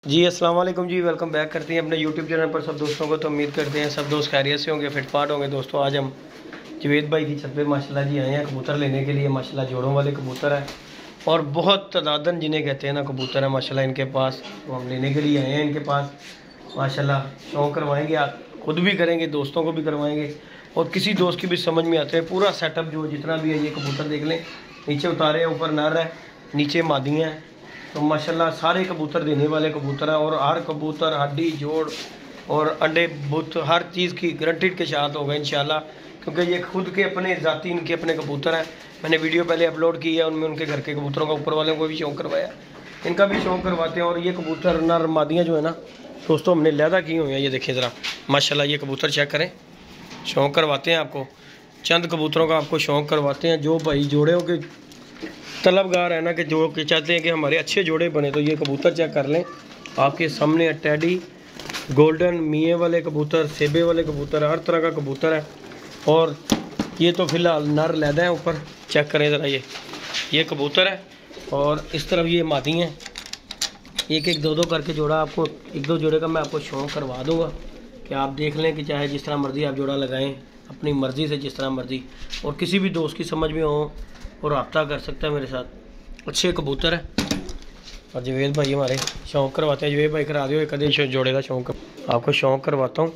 जी अस्सलाम वालेकुम जी, welcome back करते हैं अपने यूट्यूब चैनल पर सब दोस्तों को। तो उम्मीद करते हैं सब दोस्त खैरियत से होंगे, फिटफाट होंगे। दोस्तों आज हम जवेद भाई की छत पे माशाल्लाह जी आए हैं कबूतर लेने के लिए। माशाल्लाह जोड़ों वाले कबूतर हैं और बहुत तादादन जिन्हें कहते हैं ना कबूतर है माशाल्लाह इनके पास। तो हम लेने के लिए आए हैं इनके पास। माशाल्लाह शौक़ करवाएँगे, आप खुद भी करेंगे, दोस्तों को भी करवाएँगे और किसी दोस्त की भी समझ में आते हैं। पूरा सेटअप जो जितना भी है, ये कबूतर देख लें, नीचे उतारे हैं, ऊपर नर है, नीचे मादियाँ हैं। तो माशाल्लाह सारे कबूतर देने वाले कबूतर हैं और हर कबूतर हड्डी जोड़ और अंडे बुत हर चीज़ की गारंटीड के साथ होगा इंशाल्लाह, क्योंकि ये खुद के अपने ज़ाती इनके अपने कबूतर हैं। मैंने वीडियो पहले अपलोड की है, उनमें उनके घर के कबूतरों का ऊपर वालों को भी शौक़ करवाया, इनका भी शौक़ करवाते हैं। और ये कबूतर नर मादियाँ जो है ना दोस्तों हमने लैदा की हुई हैं। ये देखें ज़रा माशाल्लाह, ये कबूतर चेक करें, शौक़ करवाते हैं आपको, चंद कबूतरों का आपको शौक़ करवाते हैं। जो भाई जोड़े के तलबगार है ना कि जो कि चाहते हैं कि हमारे अच्छे जोड़े बने, तो ये कबूतर चेक कर लें, आपके सामने टैडी, गोल्डन, मियाँ वाले कबूतर, सेबे वाले कबूतर, हर तरह का कबूतर है। और ये तो फ़िलहाल नर लैदा है ऊपर, चेक करें ज़रा, ये कबूतर है और इस तरफ ये मादी हैं। एक एक दो दो करके जोड़ा आपको, एक दो जोड़े का मैं आपको शौक़ करवा दूँगा कि आप देख लें कि चाहे जिस तरह मर्ज़ी आप जोड़ा लगाएँ, अपनी मर्ज़ी से जिस तरह मर्ज़ी, और किसी भी दोस्त की समझ में हो और रब्ता कर सकता है मेरे साथ। अच्छे कबूतर है और जवेद भाई हमारे शौक़ करवाते हैं। जवेद भाई करा दियो, कदे जोड़े का शौक़ आपको शौक़ करवाता हूँ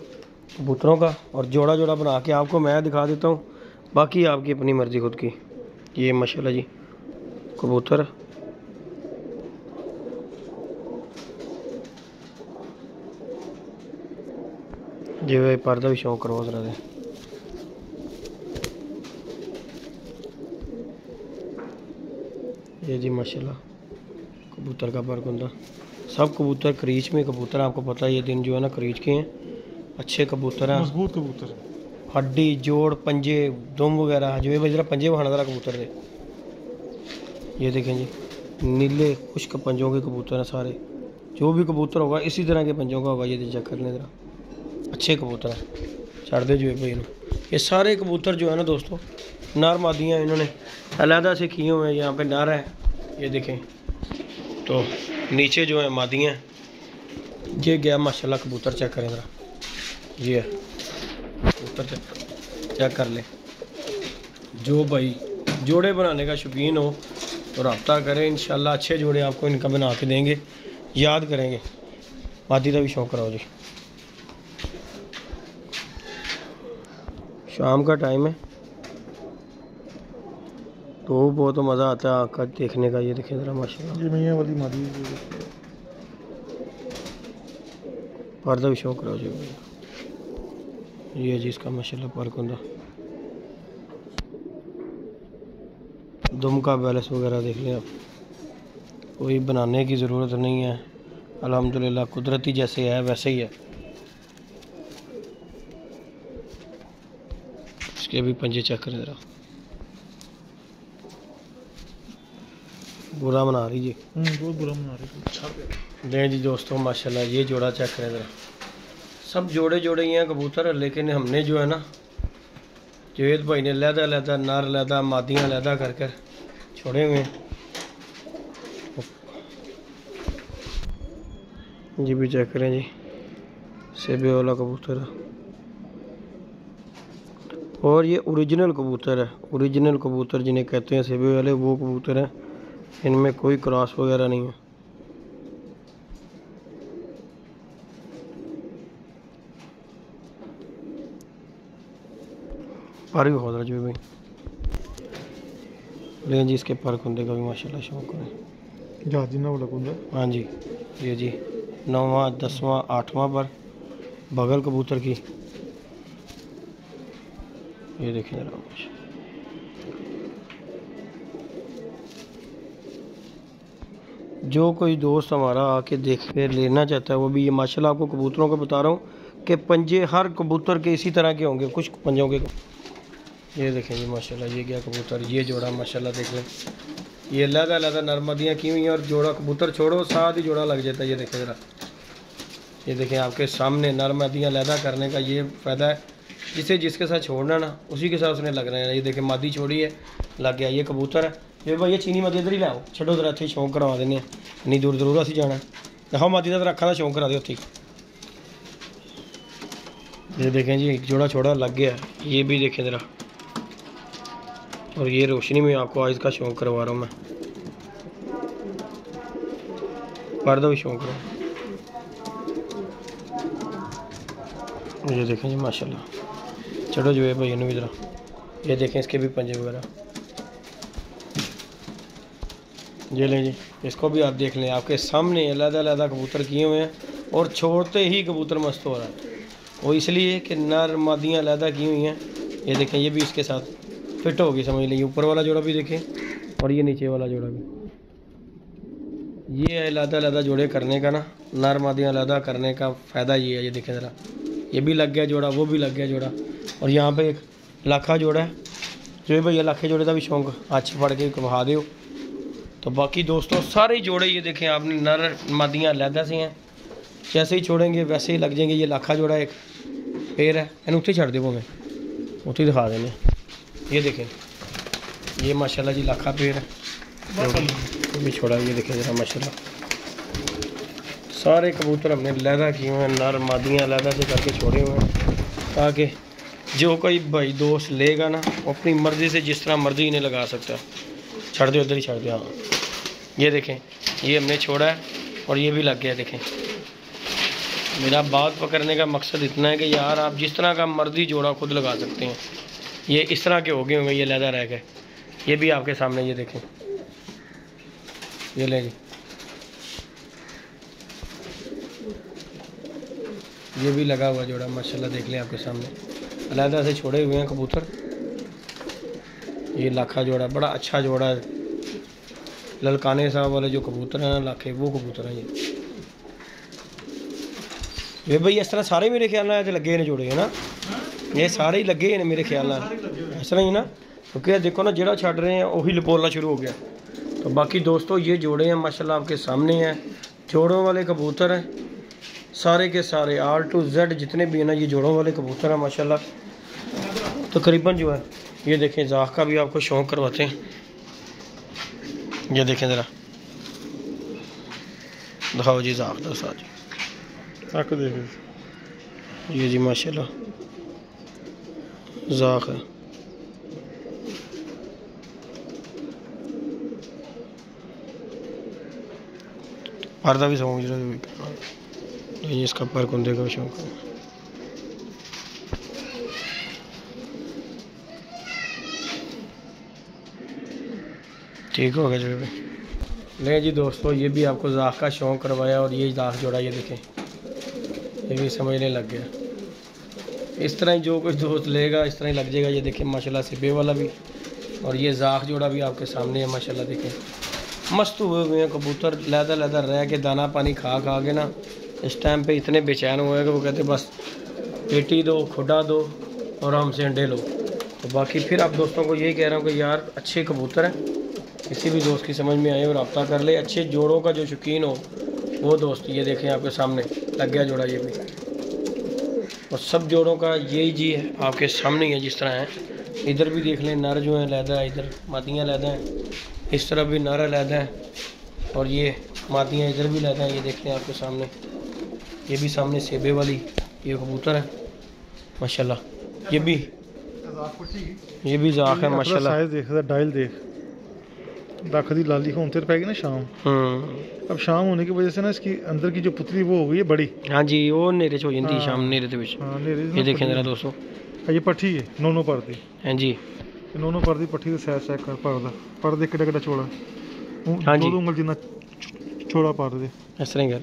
कबूतरों का, और जोड़ा जोड़ा बना के आपको मैं दिखा देता हूँ, बाकी आपकी अपनी मर्ज़ी खुद की। ये माशाल्लाह जी कबूतर, जो पर्दा भी शौक़ करवा जरा दे। ये जी माशाल्लाह कबूतर का पर कुंदा, सब कबूतर क्रीच में कबूतर, आपको पता है ये दिन जो है ना क्रीच के हैं, अच्छे कबूतर हैं, मजबूत कबूतर, हड्डी जोड़ पंजे दुम वगैरह। जो भाई जरा पंजे बहाना जरा कबूतर दे, ये देखें जी नीले खुश्क पंजों के कबूतर हैं सारे। जो भी कबूतर होगा इसी तरह के पंजों का होगा। ये चेक कर लें जरा, अच्छे कबूतर हैं, छड़ दे जो भाई। ये सारे कबूतर जो है ना दोस्तों नर मादियाँ इन्होंने अलहदा से किए हुए हैं। यहाँ पे नर है, ये देखें, तो नीचे जो है मादियाँ। ये गया माशाल्लाह कबूतर, चेक करें ज़रा, ये कबूतर चेक कर ले। जो भाई जोड़े बनाने का शौकीन हो तो रब्ता करें, इंशाल्लाह अच्छे जोड़े आपको इनका बना के देंगे, याद करेंगे। मादी का भी शौक़ कराओ जी। शाम का टाइम है तो बहुत मज़ा आता है आका देखने का। ये देखें ज़रा माशाल्लाह, ये मियाँ वाली मादी पर्दा भी शौक़ कराओ जी। ये जी इसका माशाल्लाह पर कुंदा, दुम का बैलेंस वगैरह देख लें आप, कोई बनाने की ज़रूरत नहीं है, अल्हम्दुलिल्लाह कुदरती जैसे है वैसे ही है। इसके भी पंजे चेक करें ज़रा, बुरा बना रही जी, बहुत बुरा बना रही दें जी दोस्तों माशाल्लाह। ये जोड़ा चेक करें ज़रा, सब जोड़े जोड़े ही हैं कबूतर, लेकिन हमने जो है ना जवेद भाई ने लहदा लहदा नर लहदा मादियाँ लहदा कर कर छोड़े हुए हैं। जी भी चेक करें जी, सेबे वाला कबूतर है और ये ओरिजिनल कबूतर है। ओरिजिनल कबूतर जिन्हें कहते हैं सेबे वाले, वो कबूतर हैं, इनमें कोई क्रॉस वगैरह नहीं है। पर भी बहुत रहा भाई, लेकिन जी इसके पर कुंदे का भी माशाल्लाह शौक़ है। जहाजी ना वाला कुंदा, हाँ जी, ये जी 9वां 10वां 8वां पर बगल कबूतर की, ये देखें जरा। जो कोई दोस्त हमारा आके देख के लेना चाहता है वो भी, ये माशाल्लाह आपको कबूतरों को बता रहा हूँ कि पंजे हर कबूतर के इसी तरह के होंगे, कुछ पंजों के। ये देखें जी माशाल्लाह, ये गया कबूतर, ये जोड़ा माशाल्लाह देख लें, ये लहदा लहदा नरमदियाँ की हुई हैं और जोड़ा कबूतर छोड़ो साथ ही जोड़ा लग जाता है। ये देखें ज़रा, ये देखें आपके सामने नरमदियाँ लहदा करने का ये फ़ायदा है, जिसे जिसके साथ छोड़ना ना उसी के साथ उसने लगना है। ये देखें मादी छोड़ी है, लग गया। ये कबूतर है, ये भाई ये चीनी मदी इधर ही लाओ, छो जरा इतने शौक करवा देने, इन्नी दूर दूर असी जाना। दिखाओ मादी का रखा था शौक करा दे उत्थे। ये देखें जी एक जोड़ा छोड़ा लग गया, ये भी देखें ज़रा। और ये रोशनी में आपको आज का शौक करवा रहा हूँ मैं, पर्दा भी शौक रहा हूँ। ये देखें जी माशाल्लाह। चलो जो है भाई भी ज़रा, ये देखें इसके भी पंजे वगैरह। ये लें जी, इसको भी आप देख लें, आपके सामने अलग-अलग कबूतर किए हुए हैं और छोड़ते ही कबूतर मस्त हो रहा है। वो इसलिए कि नर मादियाँ अलग की हुई हैं। ये देखें ये भी इसके साथ फिट होगी, समझ लीजिए। ऊपर वाला जोड़ा भी देखें और ये नीचे वाला जोड़ा भी। ये अलग जोड़े करने का ना, नर मादियाँ अलग करने का फ़ायदा ये है। ये देखें ज़रा, ये भी लग गया जोड़ा, वो भी लग गया जोड़ा। और यहाँ पे एक लाखा जोड़ा है, जो भैया लाखे जोड़े का भी शौक अच्छे पड़ के कमा दो। तो बाकी दोस्तों सारे जोड़े ये देखें आपने, नर मादियाँ अलग से हैं। जैसे ही छोड़ेंगे वैसे ही लग जाएंगे। ये लाखा जोड़ा एक पेड़ है, इन उत्थे छड़ दे मैं उत्थे दिखा देने। ये देखें ये माशाल्लाह जी लाखा पेड़ है, भी छोड़ा। ये देखें ज़रा माशाल्लाह, सारे कबूतर हमने लहदा किए हुए हैं, नर मादियाँ लहदा से करके छोड़े हुए हैं, ताकि जो कोई भाई दोस्त लेगा ना वो अपनी मर्ज़ी से जिस तरह मर्ज़ी इन्हें लगा सकता है। छड़ दे उधर ही छड़ दे। हाँ ये देखें ये हमने छोड़ा है और ये भी लग गया। देखें मेरा बात पकड़ने का मकसद इतना है कि यार आप जिस तरह का मर्ज़ी जोड़ा खुद लगा सकते हैं। ये इस तरह के हो गए होंगे, ये लहदा रह गए। ये भी आपके सामने ये देखें, ये लें जी, ये भी लगा हुआ जोड़ा माशाल्लाह। देख लें आपके सामने अलहदा से छोड़े हुए हैं कबूतर। ये लाखा जोड़ा बड़ा अच्छा जोड़ा है। ललकाने साहब वाले जो कबूतर हैं ना लाखे, वो कबूतर हैं ये भाई। इस तरह सारे मेरे ख्याल में लगे ने जोड़े है ना, ये सारे ही लगे हैं मेरे ख्याल में, इस तरह ही ना। क्योंकि देखो ना जेड़ा छड़ रहे हैं वही लपोलना शुरू हो गया। तो बाकी दोस्तों ये जोड़े हैं माशाल्लाह आपके सामने हैं, जोड़ों वाले कबूतर हैं सारे के सारे, R to Z जितने भी हैं ना ये जोड़ों वाले कबूतर हैं माशाल्लाह। तकरीबन जो है ये देखें जाख का भी आपको शौक़ करवाते हैं। ये देखें ज़रा, दिखाओ जी जाख दो साथ आके देखे। ये जी माशाल्लाह जाख है। पर्दा भी समझ रहे हो, इसका पर कुंदे का शौक है। ठीक हो गया जो ले जी दोस्तों, ये भी आपको जाख का शौक़ करवाया और ये जाख जोड़ा। ये देखें ये भी समझने लग गया। इस तरह ही जो कुछ दोस्त लेगा इस तरह ही लग जाएगा। ये देखें माशाल्लाह सिबे वाला भी और ये जाख जोड़ा भी आपके सामने है माशाल्लाह। देखें मस्त हुए हुए हैं कबूतर, लहदा रह के दाना पानी खा के ना इस टाइम पे इतने बेचैन हुए हैं कि वो कहते बस पेटी दो, खुडा दो और हमसे अंडे लो। तो बाकी फिर आप दोस्तों को यही कह रहा हूँ कि यार अच्छे कबूतर हैं, किसी भी दोस्त की समझ में आए और रब्ता कर ले। अच्छे जोड़ों का जो शौकीन हो वो दोस्त, ये देखें आपके सामने लग गया जोड़ा ये भी। और सब जोड़ों का यही जी है आपके सामने ही है जिस तरह है। इधर भी देख लें नर जो है लहदा है, इधर मादियाँ लहदा हैं, इस तरफ भी नर लहदा है और ये मादियाँ इधर भी लहदा हैं। ये देख लें आपके सामने, ये भी सामने सेबे वाली ये कबूतर है माशाल्लाह। ये भी जाख है माशाल्लाह। देख डायल देख दाख दी लाली को उनते पाएगी ना शाम। अब शाम होने की वजह से ना इसकी अंदर की जो पुतली वो हो गई है बड़ी। हाँ जी वो नेरे हो जाती है शाम नेरे दे। ये देखें जरा दोस्तों, ये पट्ठी है नोनो पर दी। हाँ जी नोनो पर दी पट्ठी सैर सैर कर पर दे किड़ा किड़ा छोड़ा। हाँ जी उंगल जितना छोड़ा पर दे इस तरह कर।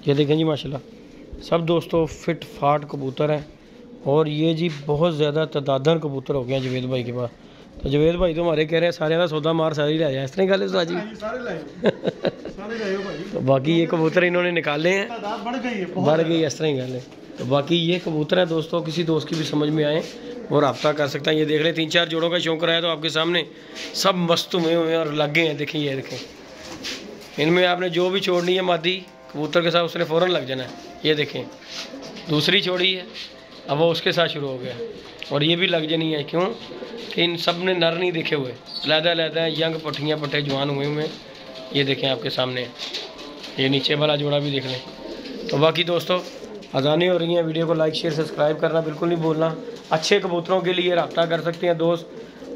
ये देखें जी माशाल्लाह सब दोस्तों फिट फाट कबूतर हैं। और ये जी बहुत ज़्यादा तदादन कबूतर हो गए हैं जवेद भाई के पास। तो जवेद भाई तो हमारे कह रहे हैं सारे का सौदा मार सारी ले जाए, इस तरह गल है जी। तो बाकी ये कबूतर इन्होंने निकाले हैं, बढ़ गई इस तरह ही गल है। तो बाकी ये कबूतर है दोस्तों, किसी दोस्त की भी समझ में आए और रब्ता कर सकता है। ये देख लें 3-4 जोड़ों का शौक कराया तो आपके सामने सब मस्त हुए हुए हैं और लग गए हैं। देखें ये देखें, इनमें आपने जो भी छोड़नी है मादी कबूतर के साथ उसने फ़ौरन लग जाना है। ये देखें दूसरी छोड़ी है, अब वो उसके साथ शुरू हो गया और ये भी लग जानी है। क्यों कि इन सब ने नर नहीं देखे हुए, लहदा है यंग पट्टियाँ पट्टे जवान हुए हुए। ये देखें आपके सामने ये नीचे वाला जोड़ा भी देख लें। तो बाकी दोस्तों अजानें हो रही हैं, वीडियो को लाइक शेयर सब्सक्राइब करना बिल्कुल नहीं भूलना। अच्छे कबूतरों के लिए रब्ता कर सकते हैं दोस्त,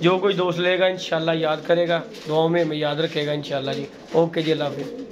जो कोई दोस्त लेगा इंशाल्लाह याद करेगा, दुआओं में हमें याद रखेगा इंशाल्लाह जी। ओके जी, अल्लाह हाफिज़।